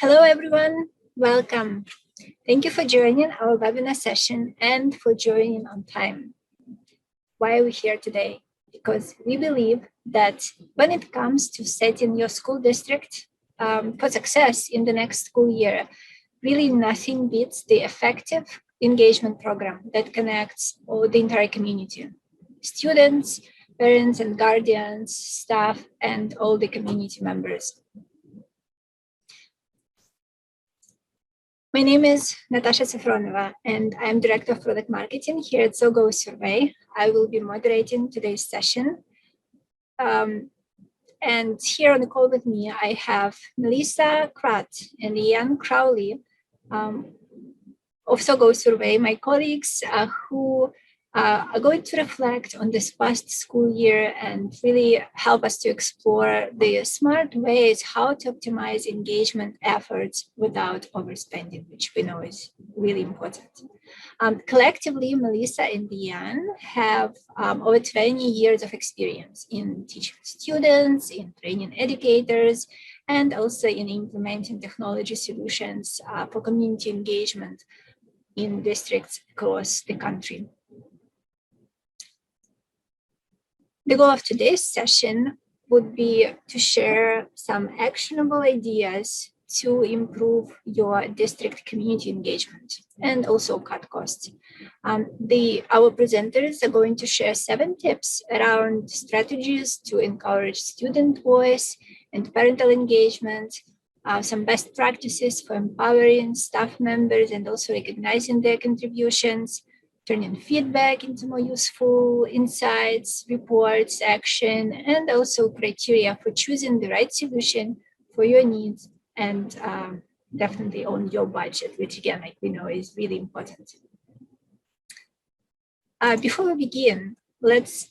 Hello, everyone. Welcome. Thank you for joining our webinar session and for joining on time. Why are we here today? Because we believe that when it comes to setting your school district for success in the next school year, really nothing beats the effective engagement program that connects all the entire community. Students, parents and guardians, staff, and all the community members. My name is Natasha Safronova, and I'm Director of Product Marketing here at SoGoSurvey. I will be moderating today's session. And here on the call with me, I have Melissa Kratt and Ian Crowley of SoGoSurvey, my colleagues who are going to reflect on this past school year and really help us to explore the smart ways how to optimize engagement efforts without overspending, which we know is really important. Collectively, Melissa and Ian have over 20 years of experience in teaching students, in training educators, and also in implementing technology solutions for community engagement in districts across the country. The goal of today's session would be to share some actionable ideas to improve your district community engagement and also cut costs. Our presenters are going to share 7 tips around strategies to encourage student voice and parental engagement, some best practices for empowering staff members and also recognizing their contributions, turning feedback into more useful insights, reports, action, and also criteria for choosing the right solution for your needs and definitely on your budget, which again, like we know, is really important. Before we begin, let's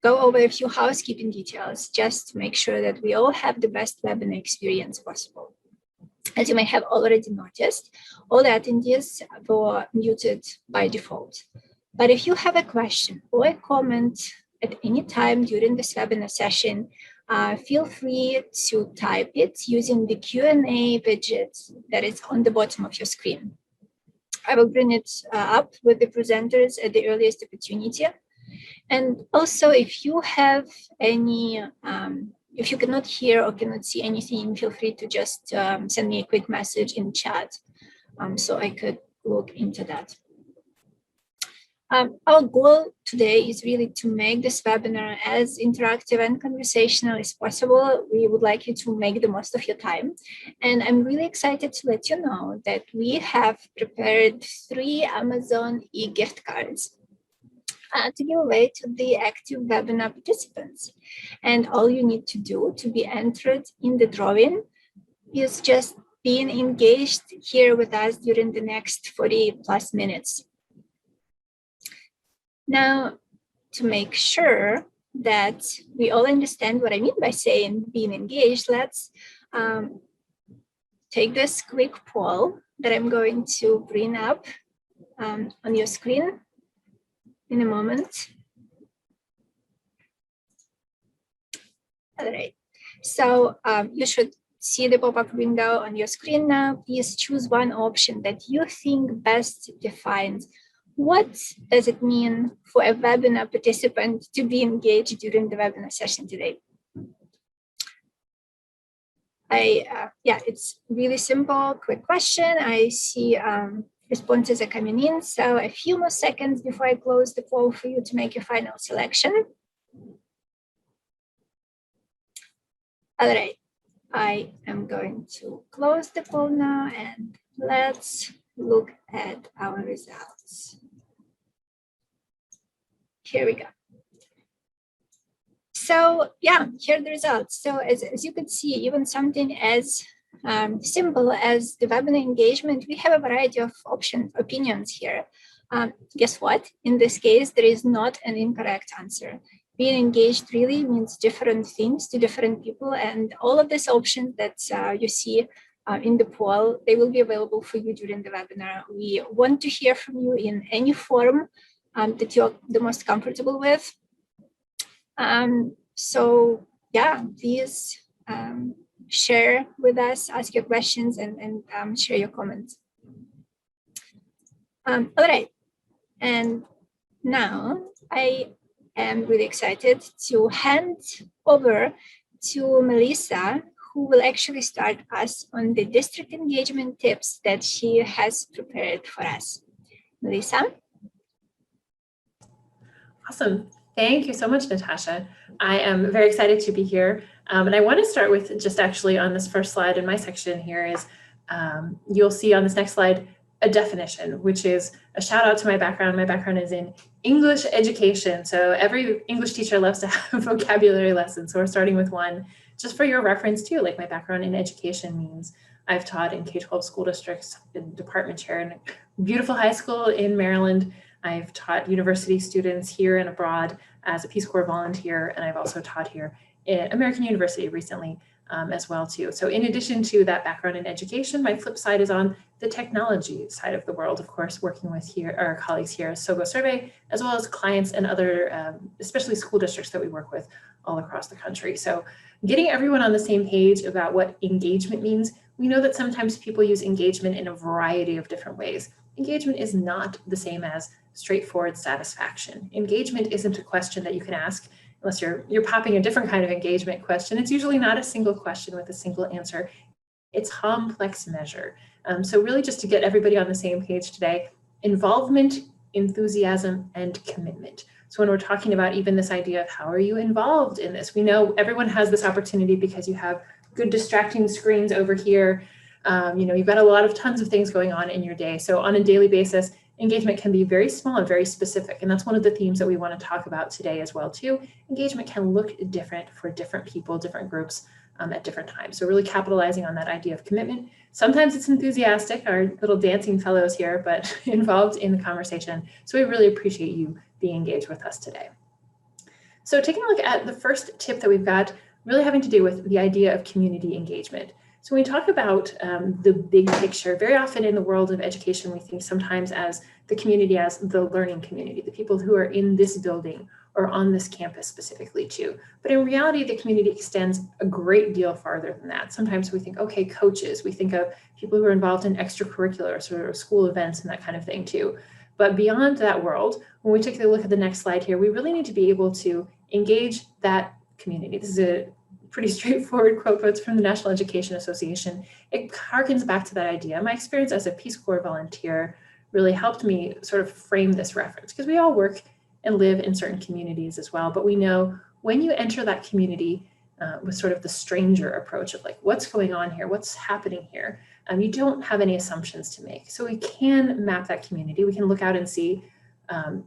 go over a few housekeeping details just to make sure that we all have the best webinar experience possible. As you may have already noticed, all the attendees were muted by default. But if you have a question or a comment at any time during this webinar session, feel free to type it using the Q&A widget that is on the bottom of your screen. I will bring it up with the presenters at the earliest opportunity. And also, if you have any if you cannot hear or cannot see anything, feel free to just send me a quick message in chat so I could look into that. Our goal today is really to make this webinar as interactive and conversational as possible. We would like you to make the most of your time. And I'm really excited to let you know that we have prepared 3 Amazon e-gift cards to give away to the active webinar participants. And all you need to do to be entered in the drawing is just being engaged here with us during the next 40 plus minutes. Now, to make sure that we all understand what I mean by saying being engaged, let's take this quick poll that I'm going to bring up on your screen in a moment. All right, so you should see the pop-up window on your screen now. Please choose one option that you think best defines what does it mean for a webinar participant to be engaged during the webinar session today. Yeah, it's really simple, quick question. I see responses are coming in. So a few more seconds before I close the poll for you to make your final selection. All right, I am going to close the poll now and let's look at our results. Here we go. So yeah, here are the results. So as you could see, even something as simple as the webinar engagement, we have a variety of opinions here. Guess what? In this case, there is not an incorrect answer. Being engaged really means different things to different people, and all of these options that you see in the poll, they will be available for you during the webinar. We want to hear from you in any form that you're the most comfortable with. So yeah, please share with us, ask your questions, and share your comments. All right, and now I am really excited to hand over to Melissa, who will actually start us on the district engagement tips that she has prepared for us. Melissa? Awesome. Thank you so much, Natasha. I am very excited to be here. And I want to start with just actually on this first slide in my section here is you'll see on this next slide a definition, which is a shout out to my background. My background is in English education. So every English teacher loves to have vocabulary lessons. So we're starting with one just for your reference too, like my background in education means I've taught in K-12 school districts, been department chair in a beautiful high school in Maryland. I've taught university students here and abroad as a Peace Corps volunteer, and I've also taught here at American University recently as well too. So in addition to that background in education, my flip side is on the technology side of the world, of course, working with here our colleagues here at SoGoSurvey, as well as clients and other, especially school districts that we work with all across the country. So getting everyone on the same page about what engagement means. We know that sometimes people use engagement in a variety of different ways. Engagement is not the same as straightforward satisfaction. Engagement isn't a question that you can ask unless you're popping a different kind of engagement question. It's usually not a single question with a single answer. It's complex measure. So really just to get everybody on the same page today, involvement, enthusiasm, and commitment. So when we're talking about even this idea of how are you involved in this, we know everyone has this opportunity because you have good distracting screens over here. You've got a lot of tons of things going on in your day. So on a daily basis, engagement can be very small and very specific. And that's one of the themes that we want to talk about today as well too. Engagement can look different for different people, different groups at different times. So really capitalizing on that idea of commitment. Sometimes it's enthusiastic, our little dancing fellows here, but involved in the conversation. So we really appreciate you being engaged with us today. So taking a look at the first tip that we've got, really having to do with the idea of community engagement. So when we talk about the big picture, very often in the world of education, we think sometimes as the community as the learning community, the people who are in this building or on this campus specifically too. But in reality, the community extends a great deal farther than that. Sometimes we think, okay, coaches, we think of people who are involved in extracurricular sort of school events and that kind of thing too. But beyond that world, when we take a look at the next slide here, we really need to be able to engage that community. This is a pretty straightforward quote, but it's from the National Education Association. It harkens back to that idea. My experience as a Peace Corps volunteer really helped me sort of frame this reference because we all work and live in certain communities as well. But we know when you enter that community with sort of the stranger approach of like, what's going on here? What's happening here? You don't have any assumptions to make. So we can map that community. We can look out and see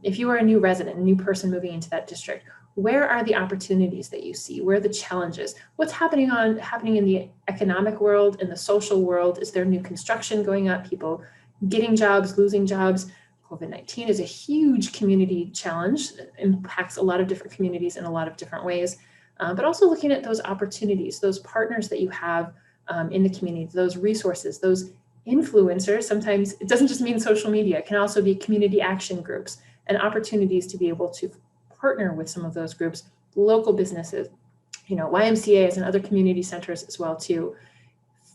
if you are a new resident, a new person moving into that district, where are the opportunities that you see? Where are the challenges? What's happening in the economic world, in the social world? Is there new construction going up? People getting jobs, losing jobs? COVID-19 is a huge community challenge that impacts a lot of different communities in a lot of different ways, but also looking at those opportunities, those partners that you have in the community, those resources, those influencers. Sometimes it doesn't just mean social media, it can also be community action groups and opportunities to be able to partner with some of those groups, local businesses, YMCAs and other community centers as well too.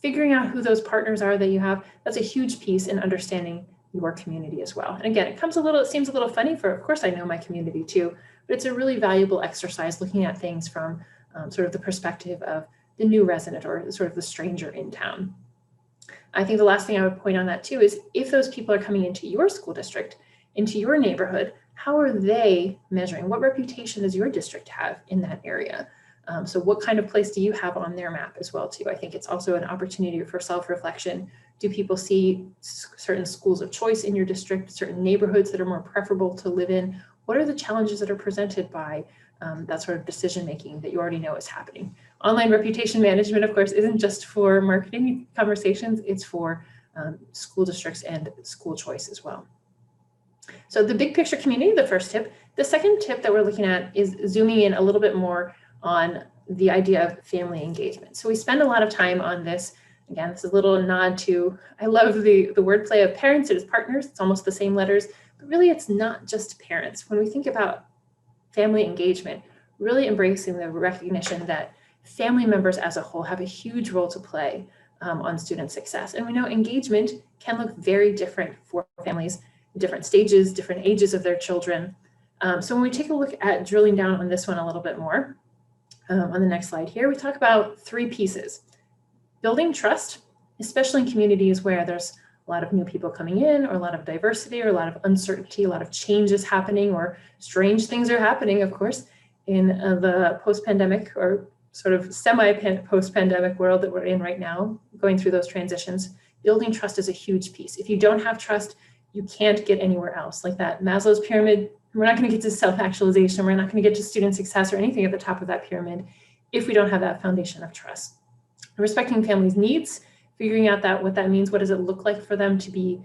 Figuring out who those partners are that you have, that's a huge piece in understanding your community as well. And again, it seems a little funny for, of course I know my community too, but it's a really valuable exercise looking at things from sort of the perspective of the new resident or sort of the stranger in town. I think the last thing I would point on that too is if those people are coming into your school district, into your neighborhood, how are they measuring? What reputation does your district have in that area? So what kind of place do you have on their map as well too? I think it's also an opportunity for self-reflection. Do people see certain schools of choice in your district, certain neighborhoods that are more preferable to live in? What are the challenges that are presented by that sort of decision-making that you already know is happening? Online reputation management, of course, isn't just for marketing conversations, it's for school districts and school choice as well. So the big picture community, the first tip. The second tip that we're looking at is zooming in a little bit more on the idea of family engagement. So we spend a lot of time on this. Again, this is a little nod to, I love the wordplay of parents, it is partners, it's almost the same letters, but really it's not just parents. When we think about family engagement, really embracing the recognition that family members as a whole have a huge role to play on student success. And we know engagement can look very different for families, different stages, different ages of their children. So when we take a look at drilling down on this one a little bit more, on the next slide here, we talk about 3 pieces. Building trust, especially in communities where there's a lot of new people coming in, or a lot of diversity, or a lot of uncertainty, a lot of changes happening, or strange things are happening, of course, in the post-pandemic or sort of semi-post-pandemic world that we're in right now, going through those transitions. Building trust is a huge piece. If you don't have trust, you can't get anywhere else. Like that Maslow's pyramid, we're not going to get to self-actualization. We're not going to get to student success or anything at the top of that pyramid if we don't have that foundation of trust. Respecting families' needs, figuring out what that means. What does it look like for them to be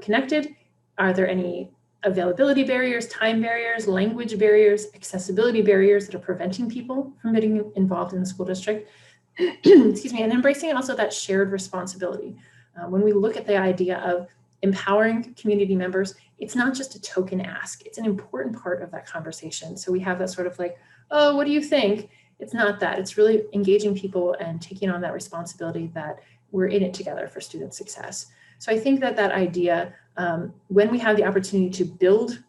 connected? Are there any availability barriers, time barriers, language barriers, accessibility barriers that are preventing people from getting involved in the school district? Excuse me, and embracing also that shared responsibility. When we look at the idea of empowering community members, it's not just a token ask, it's an important part of that conversation. So we have that sort of like, oh, what do you think? It's not that, it's really engaging people and taking on that responsibility that we're in it together for student success. So I think that idea, when we have the opportunity to build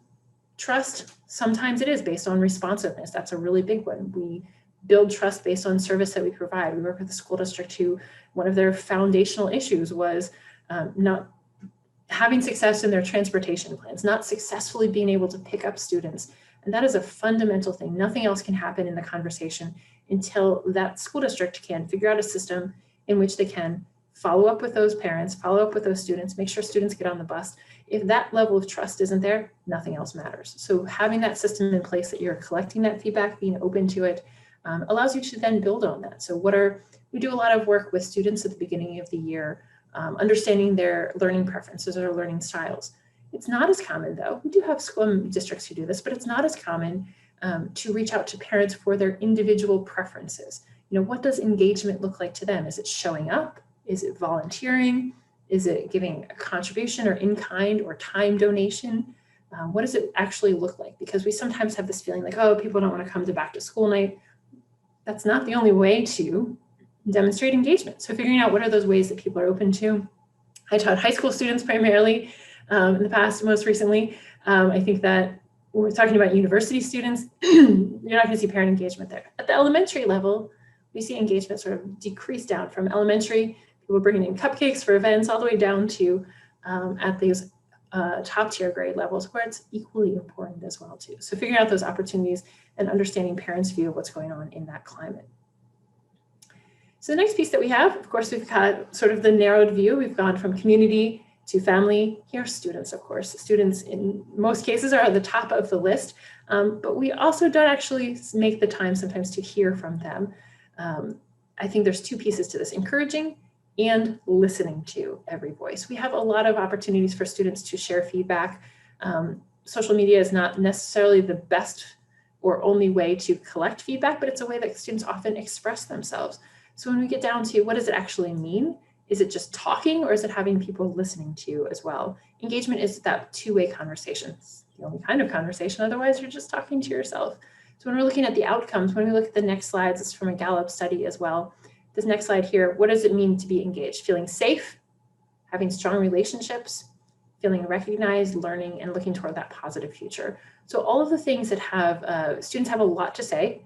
trust, sometimes it is based on responsiveness. That's a really big one. We build trust based on service that we provide. We work with the school district who, one of their foundational issues was not having success in their transportation plans, not successfully being able to pick up students. And that is a fundamental thing. Nothing else can happen in the conversation until that school district can figure out a system in which they can follow up with those parents, follow up with those students, make sure students get on the bus. If that level of trust isn't there, nothing else matters. So having that system in place that you're collecting that feedback, being open to it, allows you to then build on that. So we do a lot of work with students at the beginning of the year, understanding their learning preferences or learning styles. It's not as common though. We do have school districts who do this, but it's not as common to reach out to parents for their individual preferences. What does engagement look like to them? Is it showing up? Is it volunteering? Is it giving a contribution or in-kind or time donation? What does it actually look like? Because we sometimes have this feeling like, oh, people don't want to come to back to school night. That's not the only way to demonstrate engagement. So figuring out what are those ways that people are open to. I taught high school students primarily in the past, most recently. I think that when we're talking about university students, you're not going to see parent engagement there. At the elementary level, we see engagement sort of decrease down from elementary, people bringing in cupcakes for events, all the way down to at these top tier grade levels where it's equally important as well too. So figuring out those opportunities and understanding parents' view of what's going on in that climate. So the next piece that we have, of course, we've got sort of the narrowed view. We've gone from community to family. Here are students, of course. Students in most cases are at the top of the list, but we also don't actually make the time sometimes to hear from them. I think there's 2 pieces to this: encouraging and listening to every voice. We have a lot of opportunities for students to share feedback. Social media is not necessarily the best or only way to collect feedback, but it's a way that students often express themselves. So when we get down to what does it actually mean? Is it just talking, or is it having people listening to you as well? Engagement is that 2-way conversation. It's the only kind of conversation, otherwise you're just talking to yourself. So when we're looking at the outcomes, when we look at the next slides, this is from a Gallup study as well. This next slide here, what does it mean to be engaged? Feeling safe, having strong relationships, feeling recognized, learning, and looking toward that positive future. So all of the things that have, students have a lot to say.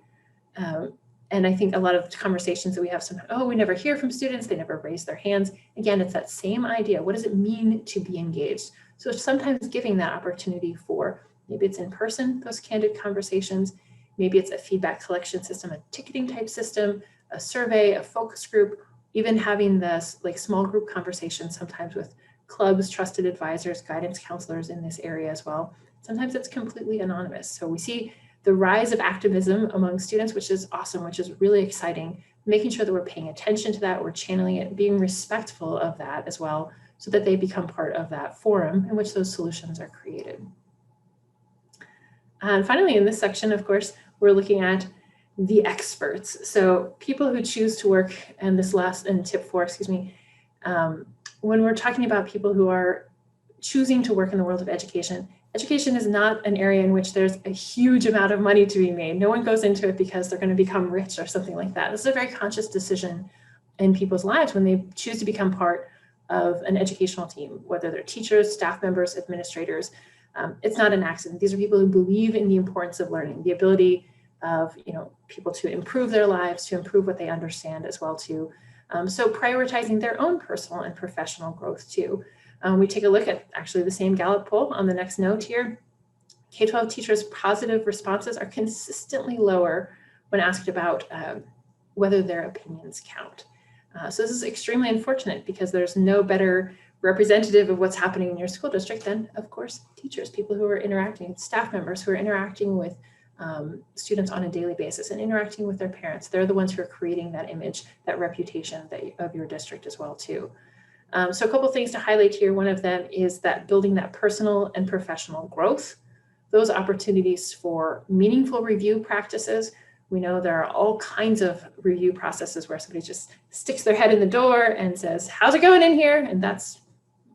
And I think a lot of conversations that we have sometimes, oh, we never hear from students, they never raise their hands. Again, it's that same idea. What does it mean to be engaged? So sometimes giving that opportunity for, maybe it's in person, those candid conversations, maybe it's a feedback collection system, a ticketing type system, a survey, a focus group, even having this like small group conversations sometimes with clubs, trusted advisors, guidance counselors in this area as well. Sometimes it's completely anonymous. So we see the rise of activism among students, which is awesome, which is really exciting, making sure that we're paying attention to that, we're channeling it, being respectful of that as well, so that they become part of that forum in which those solutions are created. And finally, in this section, of course, we're looking at the experts. So people who choose to work, and this last, and tip 4, excuse me, when we're talking about people who are choosing to work in the world of education, education is not an area in which there's a huge amount of money to be made. No one goes into it because they're going to become rich or something like that. This is a very conscious decision in people's lives when they choose to become part of an educational team, whether they're teachers, staff members, administrators. It's not an accident. These are people who believe in the importance of learning, the ability of people to improve their lives, to improve what they understand as well too. So prioritizing their own personal and professional growth too. We take a look at actually the same Gallup poll on the next note here. K-12 teachers' positive responses are consistently lower when asked about whether their opinions count. So this is extremely unfortunate because there's no better representative of what's happening in your school district than, of course, teachers, people who are interacting, staff members who are interacting with students on a daily basis and interacting with their parents. They're the ones who are creating that image, that reputation of your district as well too. So a couple of things to highlight here. One of them is that building that personal and professional growth, those opportunities for meaningful review practices. We know there are all kinds of review processes where somebody just sticks their head in the door and says, how's it going in here? And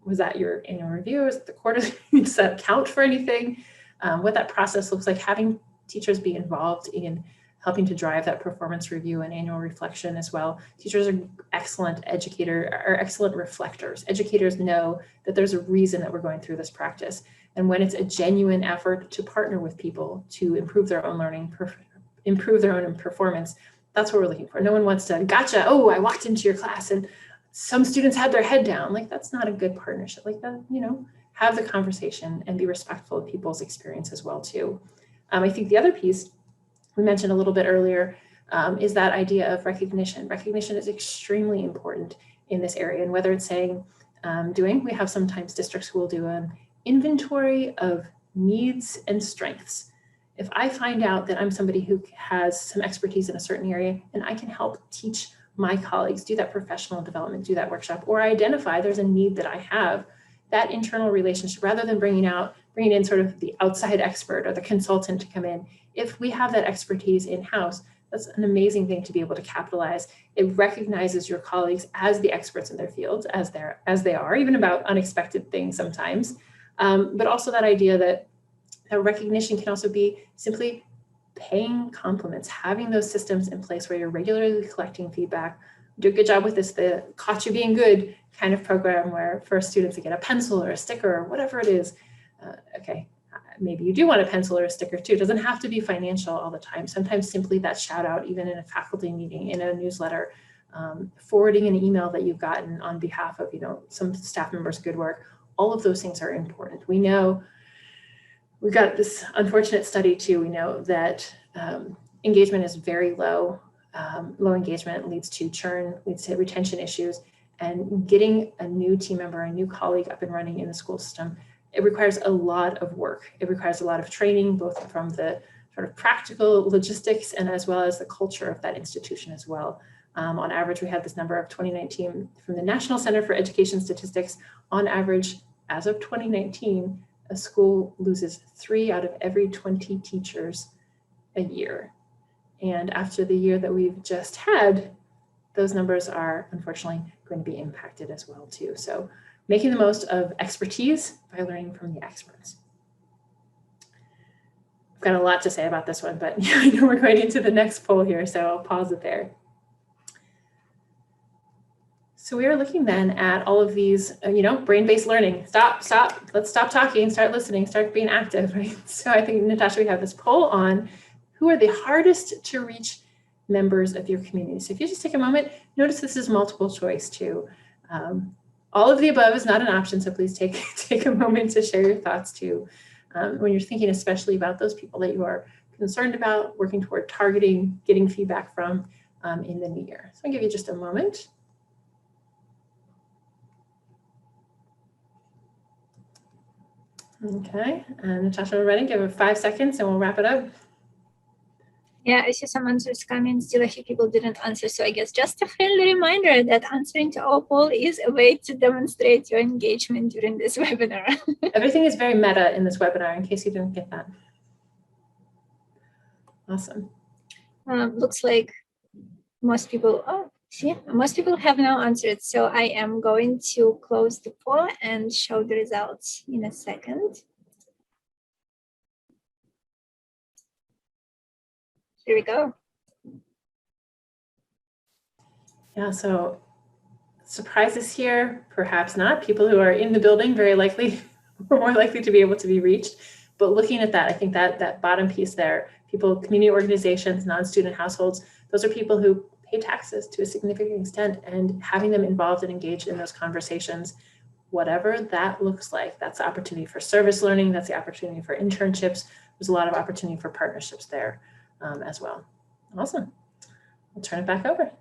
was that your annual review? Is it the quarterly? Does that count for anything? What that process looks like, having teachers be involved in helping to drive that performance review and annual reflection as well. Teachers are excellent excellent reflectors. Educators know that there's a reason that we're going through this practice. And when it's a genuine effort to partner with people to improve their own learning, improve their own performance, that's what we're looking for. No one wants to, gotcha, oh, I walked into your class and some students had their head down. Like, that's not a good partnership. Like that, have the conversation and be respectful of people's experience as well too. I think the other piece we mentioned a little bit earlier is that idea of recognition. Recognition is extremely important in this area. And whether it's saying, we have sometimes districts who will do an inventory of needs and strengths. If I find out that I'm somebody who has some expertise in a certain area and I can help teach my colleagues, do that professional development, do that workshop, or identify there's a need that I have, that internal relationship, rather than bringing in sort of the outside expert or the consultant to come in, if we have that expertise in-house, that's an amazing thing to be able to capitalize. It recognizes your colleagues as the experts in their fields, as they are, even about unexpected things sometimes. But also that idea that recognition can also be simply paying compliments, having those systems in place where you're regularly collecting feedback. Do a good job with this, the caught you being good kind of program where for students to get a pencil or a sticker or whatever it is. Maybe you do want a pencil or a sticker too. It doesn't have to be financial all the time. Sometimes simply that shout out, even in a faculty meeting, in a newsletter, forwarding an email that you've gotten on behalf of some staff members' good work. All of those things are important. We know we've got this unfortunate study too. We know that engagement is very low. Low engagement leads to churn, leads to retention issues, and getting a new team member, a new colleague up and running in the school system, it requires a lot of work. It requires a lot of training, both from the sort of practical logistics and as well as the culture of that institution as well. On average, we had this number of 2019 from the National Center for Education Statistics. On average, as of 2019, a school loses 3 out of every 20 teachers a year. And after the year that we've just had, those numbers are unfortunately going to be impacted as well too. So making the most of expertise by learning from the experts. I've got a lot to say about this one, but I know we're going into the next poll here, so I'll pause it there. So we are looking then at all of these, brain-based learning. Stop, let's stop talking, start listening, start being active, right? So I think, Natasha, we have this poll on who are the hardest to reach members of your community. So if you just take a moment, notice this is multiple choice too. All of the above is not an option, so please take a moment to share your thoughts too. When you're thinking especially about those people that you are concerned about, working toward targeting, getting feedback from in the new year. So I'll give you just a moment. Okay, and Natasha, we're ready. Give it 5 seconds and we'll wrap it up. Yeah, I see some answers coming. Still a few people didn't answer. So I guess just a friendly reminder that answering to all poll is a way to demonstrate your engagement during this webinar. Everything is very meta in this webinar, in case you didn't get that. Awesome. Looks like most people have now answered. So I am going to close the poll and show the results in a second. Here we go. Yeah, so surprises here, perhaps not. People who are in the building, very likely, more likely to be able to be reached. But looking at that, I think that bottom piece there, people, community organizations, non-student households, those are people who pay taxes to a significant extent, and having them involved and engaged in those conversations, whatever that looks like, that's the opportunity for service learning, that's the opportunity for internships. There's a lot of opportunity for partnerships there as well. Awesome. I'll turn it back over.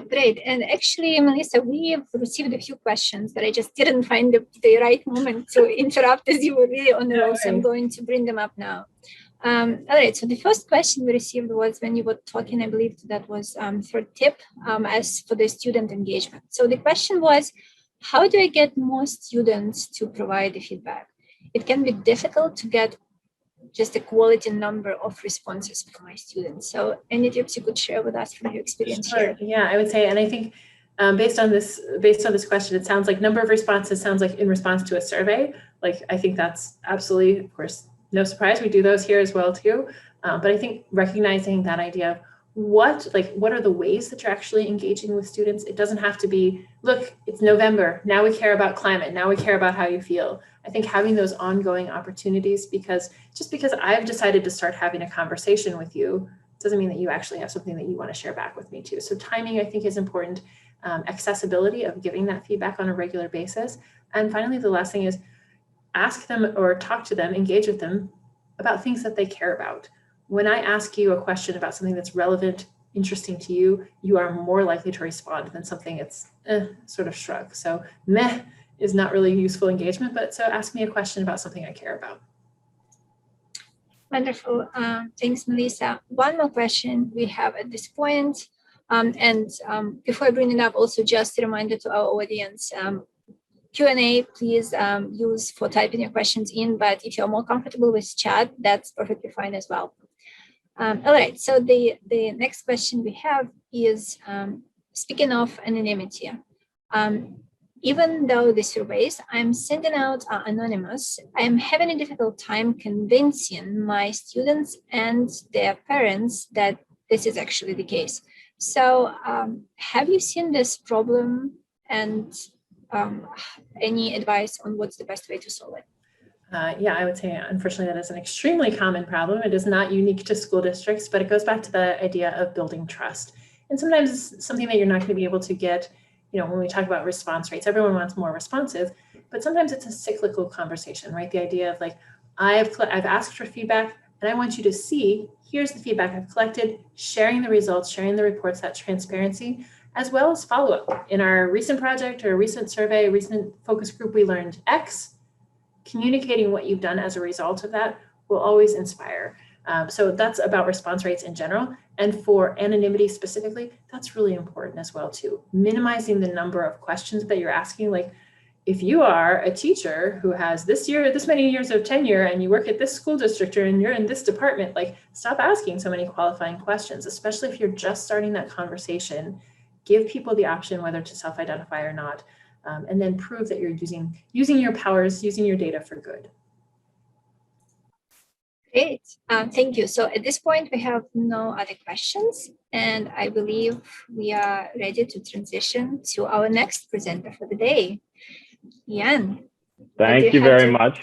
Great. And actually, Melissa, we've received a few questions, but I just didn't find the right moment to interrupt as you were really on the roll. So I'm going to bring them up now. All right. So the first question we received was when you were talking, I believe that was third tip as for the student engagement. So the question was, how do I get more students to provide the feedback? It can be difficult to get just a quality number of responses from my students. So any tips you could share with us from your experience here? Yeah, I would say, and I think based on this question, it sounds like number of responses sounds like in response to a survey. Like, I think that's absolutely, of course, no surprise. We do those here as well too. But I think recognizing that idea of what are the ways that you're actually engaging with students? It doesn't have to be, look, it's November, now we care about climate, now we care about how you feel. I think having those ongoing opportunities, because just because I've decided to start having a conversation with you doesn't mean that you actually have something that you want to share back with me too. So timing, I think, is important. Accessibility of giving that feedback on a regular basis. And finally, the last thing is ask them or talk to them, engage with them about things that they care about. When I ask you a question about something that's relevant, interesting to you, you are more likely to respond than something that's sort of shrug. So meh is not really useful engagement, but so ask me a question about something I care about. Wonderful. Thanks, Melissa. One more question we have at this point. Before I bring it up, also just a reminder to our audience, Q&A, please use for typing your questions in, but if you're more comfortable with chat, that's perfectly fine as well. All right, so the next question we have is, speaking of anonymity, even though the surveys I'm sending out are anonymous, I'm having a difficult time convincing my students and their parents that this is actually the case. So have you seen this problem, and any advice on what's the best way to solve it? Yeah, I would say, unfortunately, that is an extremely common problem. It is not unique to school districts, but it goes back to the idea of building trust. And sometimes it's something that you're not going to be able to get, when we talk about response rates, everyone wants more responsive, but sometimes it's a cyclical conversation, right? The idea of like, I've asked for feedback and I want you to see, here's the feedback I've collected, sharing the results, sharing the reports, that transparency, as well as follow-up. In our recent project or a recent survey, a recent focus group, we learned X. Communicating what you've done as a result of that will always inspire. So that's about response rates in general. And for anonymity specifically, that's really important as well too. Minimizing the number of questions that you're asking. Like, if you are a teacher who has this many years of tenure and you work at this school district and you're in this department, like, stop asking so many qualifying questions, especially if you're just starting that conversation. Give people the option whether to self-identify or not. And then prove that you're using your powers, using your data for good. Great, thank you. So at this point, we have no other questions, and I believe we are ready to transition to our next presenter for the day, Jan. Thank you very much.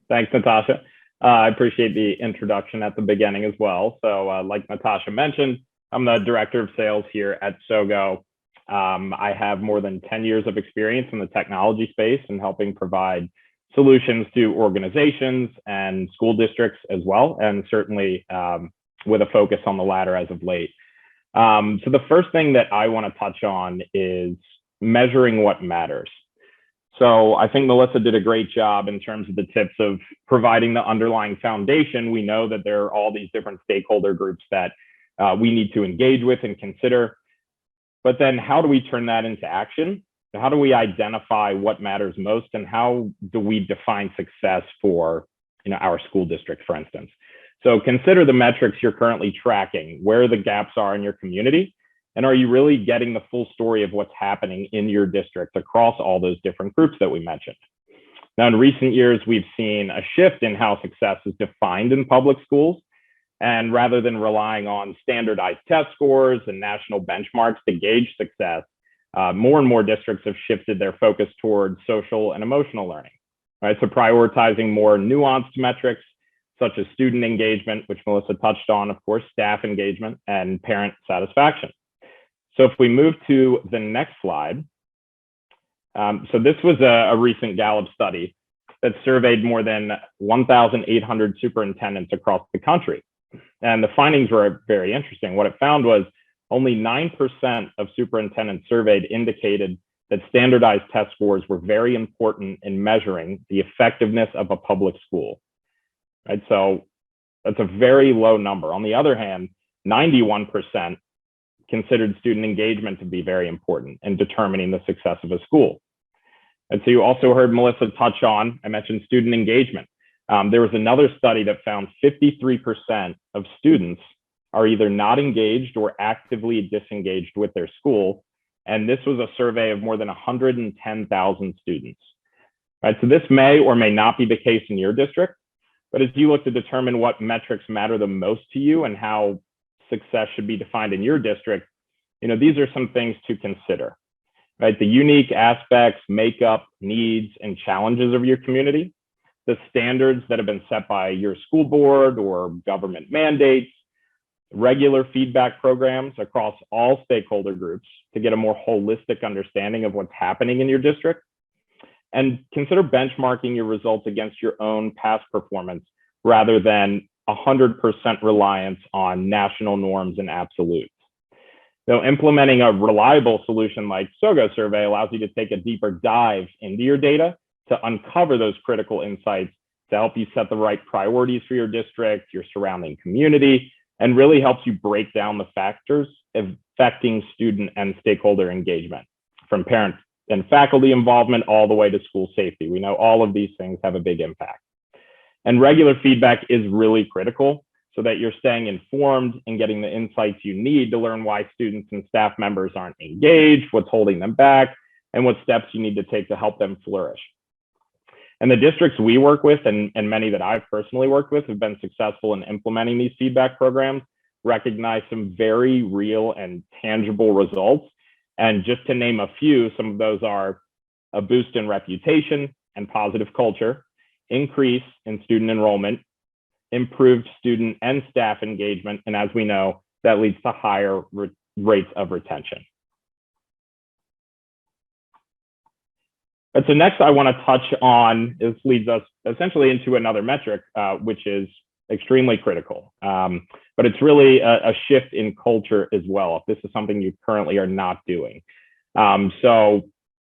Thanks, Natasha. I appreciate the introduction at the beginning as well. So like Natasha mentioned, I'm the Director of Sales here at SoGo. I have more than 10 years of experience in the technology space and helping provide solutions to organizations and school districts as well, and certainly with a focus on the latter as of late. So the first thing that I want to touch on is measuring what matters. So I think Melissa did a great job in terms of the tips of providing the underlying foundation. We know that there are all these different stakeholder groups that we need to engage with and consider. But then how do we turn that into action? How do we identify what matters most, and how do we define success for our school district, for instance? So consider the metrics you're currently tracking, where the gaps are in your community, and are you really getting the full story of what's happening in your district across all those different groups that we mentioned? Now, in recent years, we've seen a shift in how success is defined in public schools. And rather than relying on standardized test scores and national benchmarks to gauge success, more and more districts have shifted their focus towards social and emotional learning, right? So prioritizing more nuanced metrics, such as student engagement, which Melissa touched on, of course, staff engagement, and parent satisfaction. So if we move to the next slide, so this was a recent Gallup study that surveyed more than 1,800 superintendents across the country. And the findings were very interesting. What it found was only 9% of superintendents surveyed indicated that standardized test scores were very important in measuring the effectiveness of a public school. Right? So that's a very low number. On the other hand, 91% considered student engagement to be very important in determining the success of a school. And so you also heard Melissa touch on, I mentioned student engagement. There was another study that found 53% of students are either not engaged or actively disengaged with their school. And this was a survey of more than 110,000 students. Right? So this may or may not be the case in your district, but as you look to determine what metrics matter the most to you and how success should be defined in your district, these are some things to consider. Right? The unique aspects, makeup, needs, and challenges of your community, the standards that have been set by your school board or government mandates, regular feedback programs across all stakeholder groups to get a more holistic understanding of what's happening in your district, and consider benchmarking your results against your own past performance rather than 100% reliance on national norms and absolutes. So implementing a reliable solution like SoGoSurvey allows you to take a deeper dive into your data to uncover those critical insights to help you set the right priorities for your district, your surrounding community, and really helps you break down the factors affecting student and stakeholder engagement, from parent and faculty involvement all the way to school safety. We know all of these things have a big impact. And regular feedback is really critical so that you're staying informed and getting the insights you need to learn why students and staff members aren't engaged, what's holding them back, and what steps you need to take to help them flourish. And the districts we work with, and many that I've personally worked with, have been successful in implementing these feedback programs, recognize some very real and tangible results. And just to name a few, some of those are a boost in reputation and positive culture, increase in student enrollment, improved student and staff engagement, and as we know, that leads to higher rates of retention. And so next I want to touch on, this leads us essentially into another metric, which is extremely critical. But it's really a shift in culture as well, if this is something you currently are not doing. So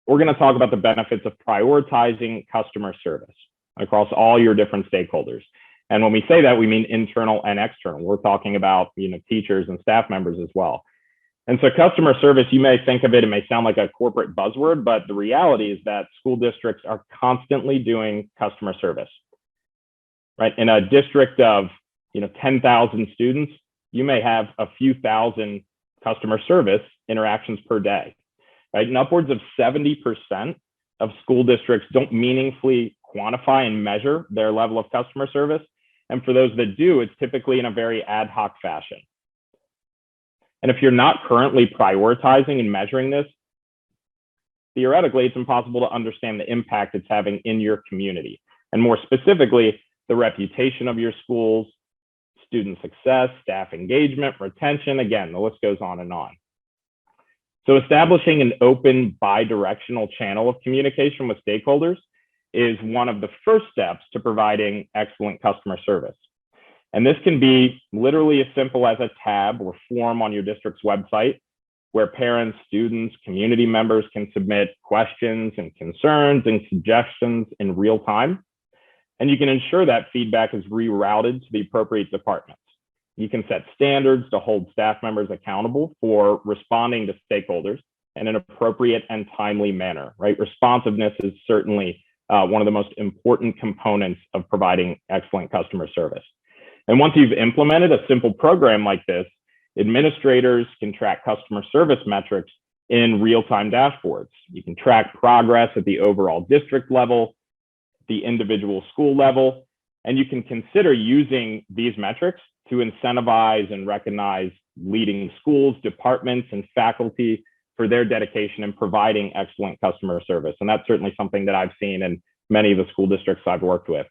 we're going to talk about the benefits of prioritizing customer service across all your different stakeholders. And when we say that, we mean internal and external. We're talking about teachers and staff members as well. And so customer service, you may think of it, it may sound like a corporate buzzword, but the reality is that school districts are constantly doing customer service. Right? In a district of 10,000 students, you may have a few thousand customer service interactions per day. Right? And upwards of 70% of school districts don't meaningfully quantify and measure their level of customer service. And for those that do, it's typically in a very ad hoc fashion. And if you're not currently prioritizing and measuring this, theoretically, it's impossible to understand the impact it's having in your community. And more specifically, the reputation of your schools, student success, staff engagement, retention, again, the list goes on and on. So establishing an open bi-directional channel of communication with stakeholders is one of the first steps to providing excellent customer service. And this can be literally as simple as a tab or form on your district's website where parents, students, community members can submit questions and concerns and suggestions in real time. And you can ensure that feedback is rerouted to the appropriate departments. You can set standards to hold staff members accountable for responding to stakeholders in an appropriate and timely manner, right? Responsiveness is certainly one of the most important components of providing excellent customer service. And once you've implemented a simple program like this, administrators can track customer service metrics in real-time dashboards. You can track progress at the overall district level, the individual school level, And you can consider using these metrics to incentivize and recognize leading schools, departments, and faculty for their dedication in providing excellent customer service. And that's certainly something that I've seen in many of the school districts I've worked with.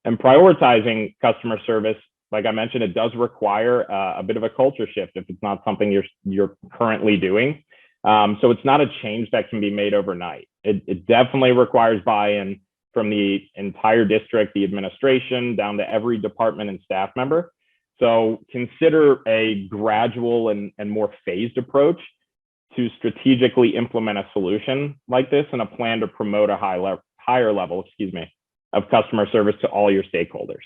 And prioritizing customer service, like I mentioned, it does require a bit of a culture shift if it's not something you're currently doing. So it's not a change that can be made overnight. It definitely requires buy-in from the entire district, the administration, down to every department and staff member. So consider a gradual and more phased approach to strategically implement a solution like this and a plan to promote a higher level, of customer service to all your stakeholders.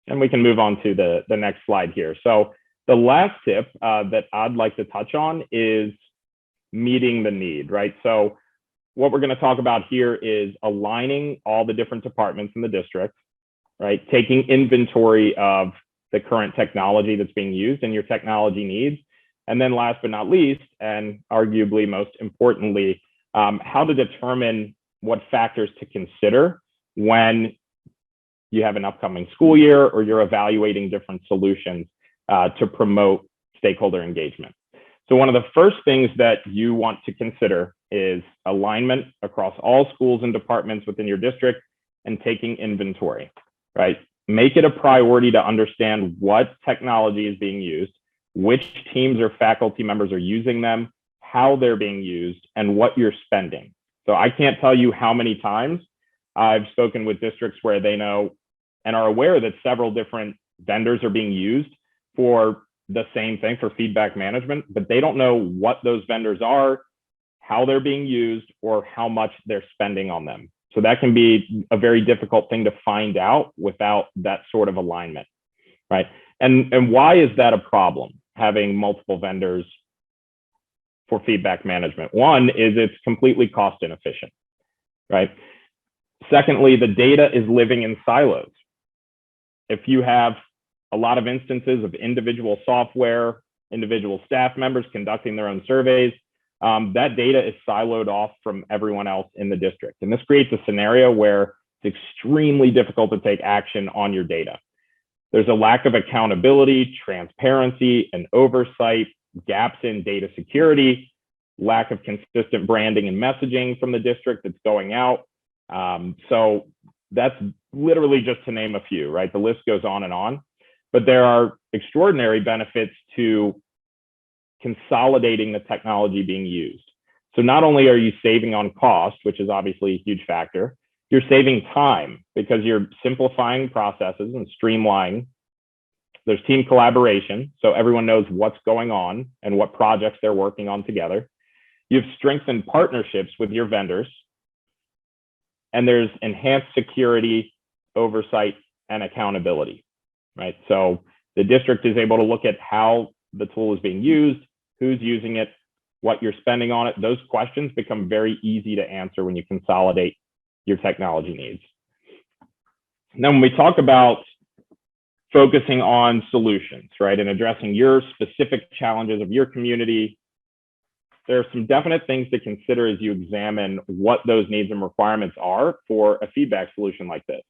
And we can move on to the next slide here. So the last tip that I'd like to touch on is meeting the need, right? So what we're going to talk about here is aligning all the different departments in the district, right? Taking inventory of the current technology that's being used and your technology needs. And then last but not least, and arguably most importantly, how to determine what factors to consider when you have an upcoming school year or you're evaluating different solutions to promote stakeholder engagement. So one of the first things that you want to consider is alignment across all schools and departments within your district and taking inventory, right? Make it a priority to understand what technology is being used, which teams or faculty members are using them, how they're being used, and what you're spending. So I can't tell you how many times I've spoken with districts where they know and are aware that several different vendors are being used for the same thing, for feedback management, but they don't know what those vendors are, how they're being used, or how much they're spending on them. So that can be a very difficult thing to find out without that sort of alignment, right? And why is that a problem, having multiple vendors for feedback management? One is it's completely cost inefficient, right? Secondly, the data is living in silos. If you have a lot of instances of individual software, individual staff members conducting their own surveys, that data is siloed off from everyone else in the district. And this creates a scenario where it's extremely difficult to take action on your data. There's a lack of accountability, transparency, and oversight, gaps in data security, lack of consistent branding and messaging from the district that's going out. So that's literally just to name a few, right? The list goes on and on, but there are extraordinary benefits to consolidating the technology being used. So not only are you saving on cost, which is obviously a huge factor, you're saving time because you're simplifying processes and streamlining. There's team collaboration, so everyone knows what's going on and what projects they're working on together. You've strengthened partnerships with your vendors, and there's enhanced security, oversight, and accountability, right? So the district is able to look at how the tool is being used, who's using it, what you're spending on it. Those questions become very easy to answer when you consolidate your technology needs. Now, when we talk about focusing on solutions, right, and addressing your specific challenges of your community, there are some definite things to consider as you examine what those needs and requirements are for a feedback solution like this.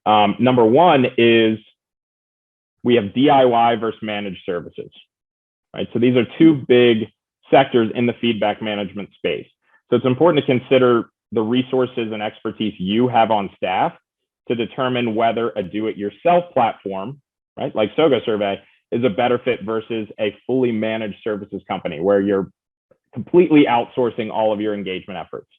Number one is we have DIY versus managed services, right? So these are two big sectors in the feedback management space. So it's important to consider the resources and expertise you have on staff to determine whether a do-it-yourself platform, right, like SoGoSurvey, is a better fit versus a fully managed services company where you're completely outsourcing all of your engagement efforts.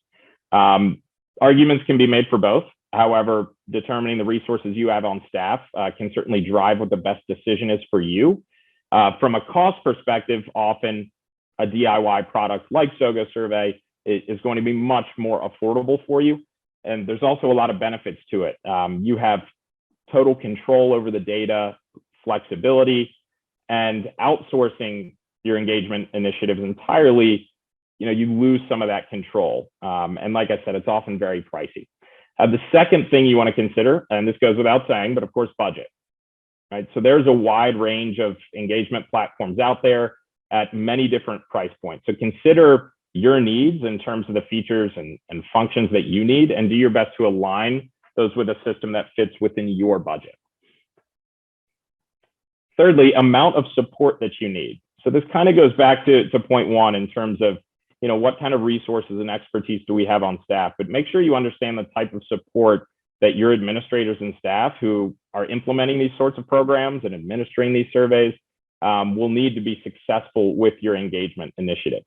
Arguments can be made for both. However, determining the resources you have on staff can certainly drive what the best decision is for you. From a cost perspective, often a DIY product like SoGoSurvey is going to be much more affordable for you. And there's also a lot of benefits to it. You have total control over the data, flexibility, and outsourcing your engagement initiatives entirely, you lose some of that control. And like I said, it's often very pricey. The second thing you want to consider, and this goes without saying, but of course, budget, right? So there's a wide range of engagement platforms out there at many different price points. So consider your needs in terms of the features and functions that you need, and do your best to align those with a system that fits within your budget. Thirdly, amount of support that you need. So this kind of goes back to point one in terms of, what kind of resources and expertise do we have on staff, but make sure you understand the type of support that your administrators and staff who are implementing these sorts of programs and administering these surveys will need to be successful with your engagement initiatives.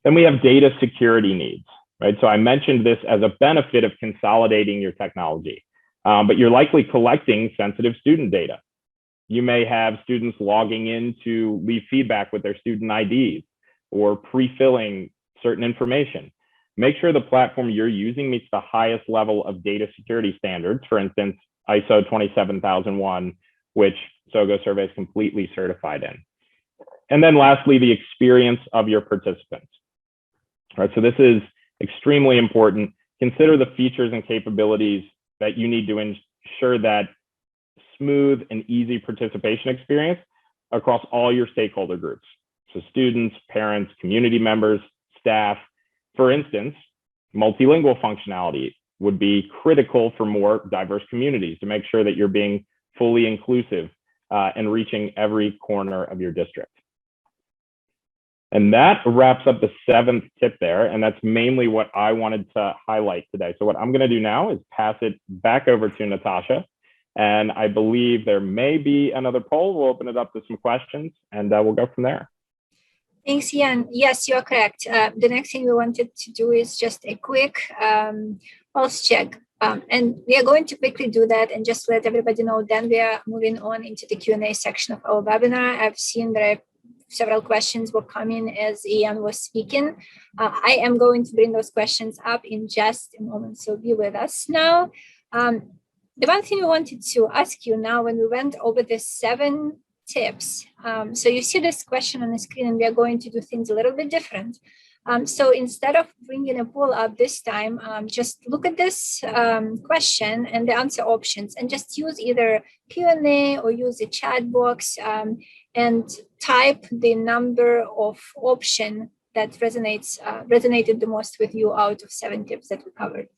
Then we have data security needs, right? So I mentioned this as a benefit of consolidating your technology, but you're likely collecting sensitive student data. You may have students logging in to leave feedback with their student IDs or pre-filling certain information. Make sure the platform you're using meets the highest level of data security standards, for instance, ISO 27001, which SoGoSurvey is completely certified in. And then lastly, the experience of your participants. All right, so this is extremely important. Consider the features and capabilities that you need to ensure that smooth and easy participation experience across all your stakeholder groups. So students, parents, community members, staff. For instance, multilingual functionality would be critical for more diverse communities to make sure that you're being fully inclusive and reaching every corner of your district. And that wraps up the 7th tip there, and that's mainly what I wanted to highlight today. So what I'm going to do now is pass it back over to Natasha, and I believe there may be another poll. We'll open it up to some questions, and we'll go from there. Thanks, Ian. Yes, you are correct. The next thing we wanted to do is just a quick pulse check. And we are going to quickly do that and just let everybody know. Then we are moving on into the Q&A section of our webinar. I've seen that several questions were coming as Ian was speaking. I am going to bring those questions up in just a moment, so be with us now. The one thing we wanted to ask you now, when we went over the 7 tips, so you see this question on the screen, and we are going to do things a little bit different. So instead of bringing a poll up this time, just look at this question and the answer options, and just use either Q&A or use the chat box and type the number of option that resonated the most with you out of 7 tips that we covered.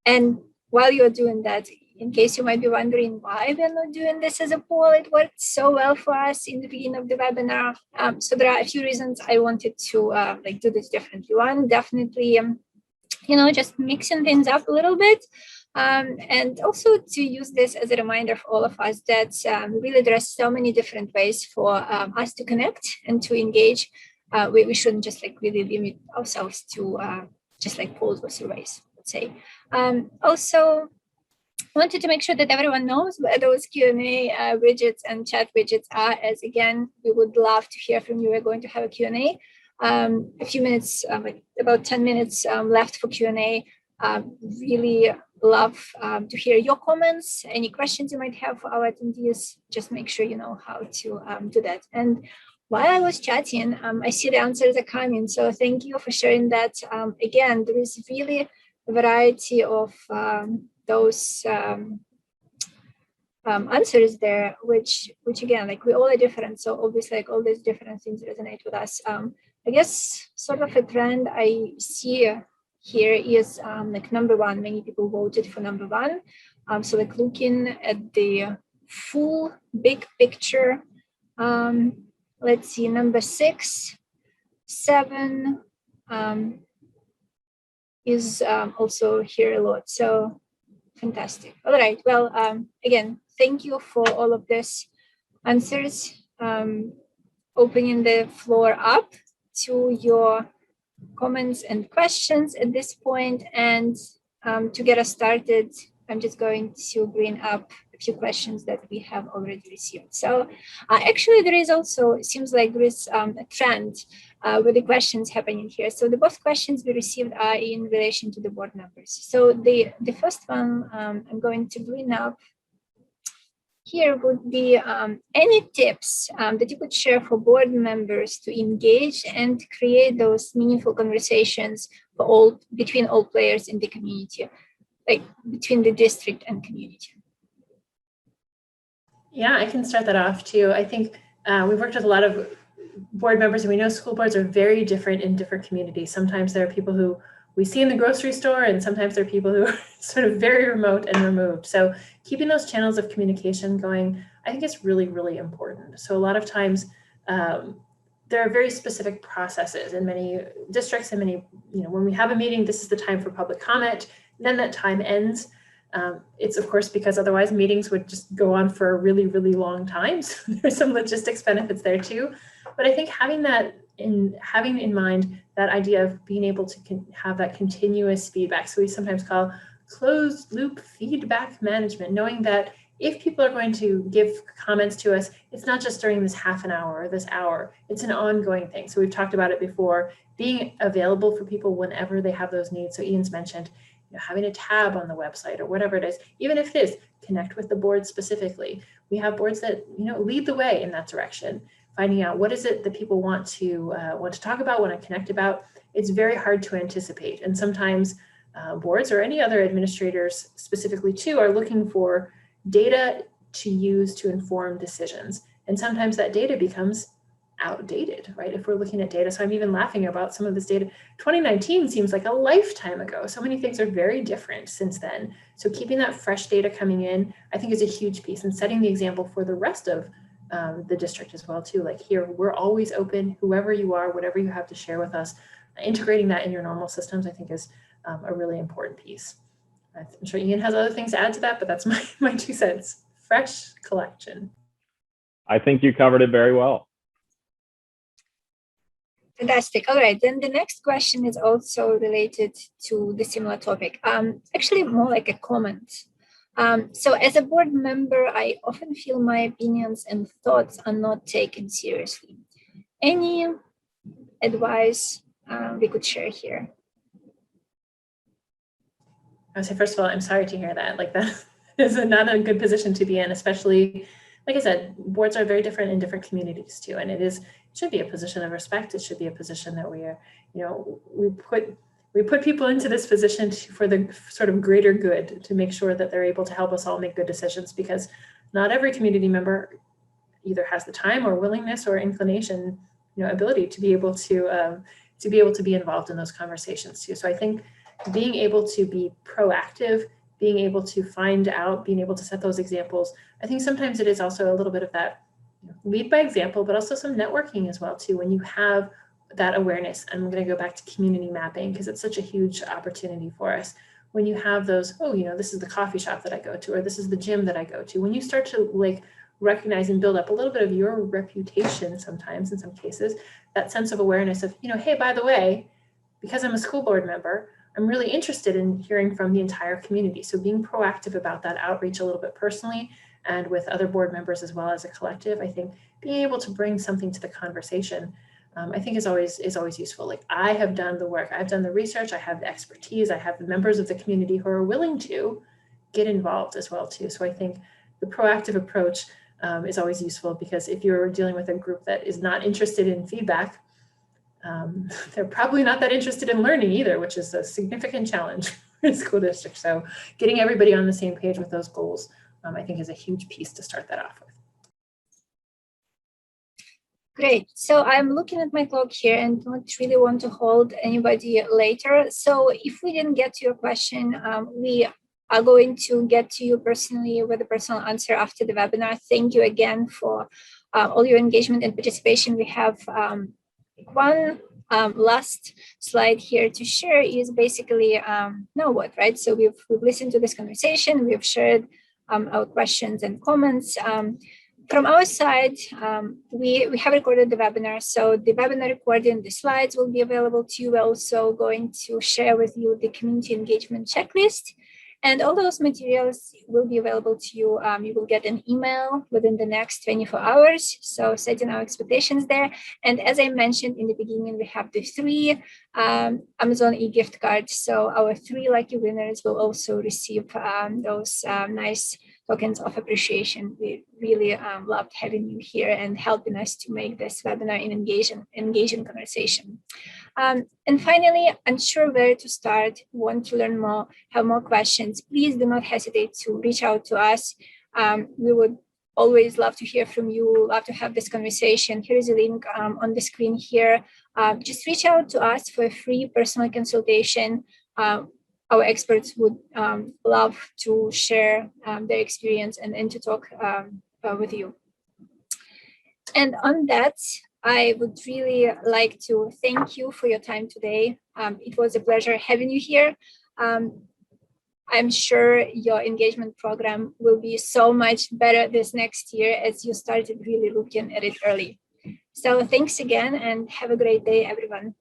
And while you're doing that, in case you might be wondering why we're not doing this as a poll, it worked so well for us in the beginning of the webinar. So there are a few reasons I wanted to do this differently. One, definitely, just mixing things up a little bit. And also to use this as a reminder for all of us that really there are so many different ways for us to connect and to engage. We shouldn't just really limit ourselves to just polls or surveys, let's say. Also, wanted to make sure that everyone knows where those Q&A widgets and chat widgets are, as again, we would love to hear from you. We're going to have a Q&A. A few minutes, about 10 minutes left for Q&A. Really love to hear your comments, any questions you might have for our attendees. Just make sure you know how to do that. And while I was chatting, I see the answers are coming. So thank you for sharing that. Again, there is really a variety of those answers there, which again, we all are different. So obviously, all these different things resonate with us. I guess sort of a trend I see here is number 1. Many people voted for number 1. So looking at the full big picture. Let's see, number 6, 7 is also here a lot. So fantastic. All right. Well, again, thank you for all of these answers. Opening the floor up to your comments and questions at this point. And to get us started, I'm just going to bring up a few questions that we have already received. So actually, there is also, it seems like there is a trend with the questions happening here. So the both questions we received are in relation to the board members. So the first one I'm going to bring up here would be any tips that you could share for board members to engage and create those meaningful conversations for between all players in the community, between the district and community. Yeah, I can start that off too. I think we've worked with a lot of board members, and we know school boards are very different in different communities. Sometimes there are people who we see in the grocery store, and sometimes there are people who are sort of very remote and removed. So keeping those channels of communication going, I think is really, really important. So a lot of times there are very specific processes in many districts and many, when we have a meeting, this is the time for public comment, then that time ends. It's of course because otherwise meetings would just go on for a really, really long time. So there's some logistics benefits there too. But I think having in mind that idea of being able to have that continuous feedback. So we sometimes call closed loop feedback management, knowing that if people are going to give comments to us, it's not just during this half an hour or this hour, it's an ongoing thing. So we've talked about it before, being available for people whenever they have those needs. So Ian's mentioned having a tab on the website or whatever it is, even if it is connect with the board specifically. We have boards that lead the way in that direction, finding out what is it that people want to talk about, want to connect about. It's very hard to anticipate, and sometimes boards or any other administrators specifically too are looking for data to use to inform decisions, and sometimes that data becomes outdated, right? If we're looking at data. So I'm even laughing about some of this data. 2019 seems like a lifetime ago. So many things are very different since then. So keeping that fresh data coming in, I think is a huge piece, and setting the example for the rest of the district as well too. Like here, we're always open, whoever you are, whatever you have to share with us. Integrating that in your normal systems, I think is a really important piece. I'm sure Ian has other things to add to that, but that's my 2 cents. Fresh collection. I think you covered it very well. Fantastic. All right, then the next question is also related to the similar topic. Actually, more like a comment. So as a board member, I often feel my opinions and thoughts are not taken seriously. Any advice we could share here? I would say, first of all, I'm sorry to hear that. Like that is not a good position to be in, especially, like I said, boards are very different in different communities too. And it should be a position of respect. It should be a position that we are, we put people into this position for the sort of greater good, to make sure that they're able to help us all make good decisions, because not every community member either has the time or willingness or inclination, ability to be able to be involved in those conversations too. So I think being able to be proactive, being able to find out, being able to set those examples, I think sometimes it is also a little bit of that lead by example, but also some networking as well too. When you have that awareness, I'm going to go back to community mapping because it's such a huge opportunity for us. When you have those, this is the coffee shop that I go to, or this is the gym that I go to. When you start to recognize and build up a little bit of your reputation, sometimes in some cases, that sense of awareness of, hey, by the way, because I'm a school board member, I'm really interested in hearing from the entire community. So being proactive about that outreach a little bit personally and with other board members as well as a collective, I think being able to bring something to the conversation, I think is always useful. Like I have done the work, I've done the research, I have the expertise, I have the members of the community who are willing to get involved as well too. So I think the proactive approach is always useful, because if you're dealing with a group that is not interested in feedback, they're probably not that interested in learning either, which is a significant challenge for a school district. So getting everybody on the same page with those goals, I think is a huge piece to start that off with. Great. So I'm looking at my clock here and don't really want to hold anybody later. So if we didn't get to your question, we are going to get to you personally with a personal answer after the webinar. Thank you again for all your engagement and participation. We have one last slide here to share is basically now what, right? So we've listened to this conversation, we've shared our questions and comments. From our side, we have recorded the webinar. So the webinar recording, the slides will be available to you. We're also going to share with you the community engagement checklist. And all those materials will be available to you. You will get an email within the next 24 hours. So setting our expectations there. And as I mentioned in the beginning, we have the 3 Amazon e-gift cards. So our 3 lucky winners will also receive those nice tokens of appreciation. We really loved having you here and helping us to make this webinar an engaging conversation. And finally, unsure where to start, want to learn more, have more questions, please do not hesitate to reach out to us. We would always love to hear from you, love to have this conversation. Here is a link on the screen here. Just reach out to us for a free personal consultation. Our experts would love to share their experience and to talk with you. And on that, I would really like to thank you for your time today. It was a pleasure having you here. I'm sure your engagement program will be so much better this next year as you started really looking at it early. So thanks again and have a great day, everyone.